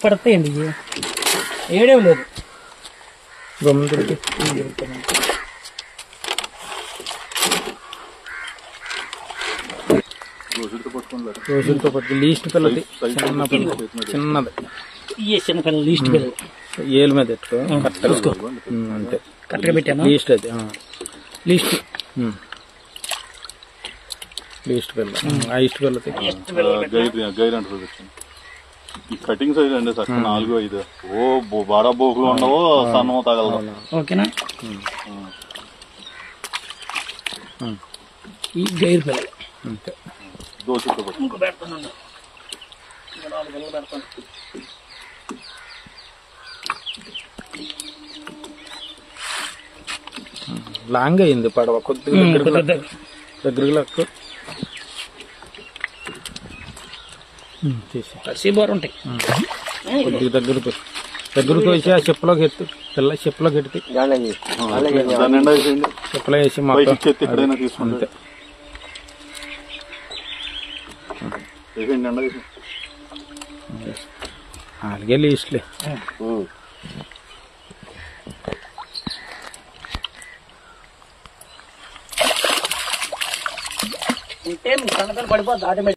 పడతాయండి ఇవి ఏడేం లేదు గమ్ముడికి రోజులతో పట్టు లీస్ట్ పిల్లది చిన్న పిల్ల చిన్నది చిన్న పిల్లలు లీస్ట్ పిల్లలు ఏలు మీద ఎట్టుకో అంతే కరెక్ట్గా పెట్టాను లీస్ట్ అది లీస్ట్ లీస్ట్ పిల్ల ఐస్ట్ పిల్లది గైర్ అంటారు ఈ కటింగ్ సైజ్ అండి సార్ 4-5 ఓ బాడా బోకులు ఉండవు సన్నము తగలదు ఓకేనా ఈ గైర్ పిల్లలు అంతే దోశతో పెడతాను లాంగ్ అయింది పడవ కొద్దిగా దగ్గరికి లక్కు తీసి బోర్ ఉంటాయి కొద్దిగా దగ్గరకు వేసి ఆ చెప్పులోకి ఎత్తు పిల్ల చెప్పులోకి ఎత్తి చెప్పులో వేసి అంతే అలాగే లీస్ట్లే ఉంటే పడిపోద్ది ఆటోమేటిక్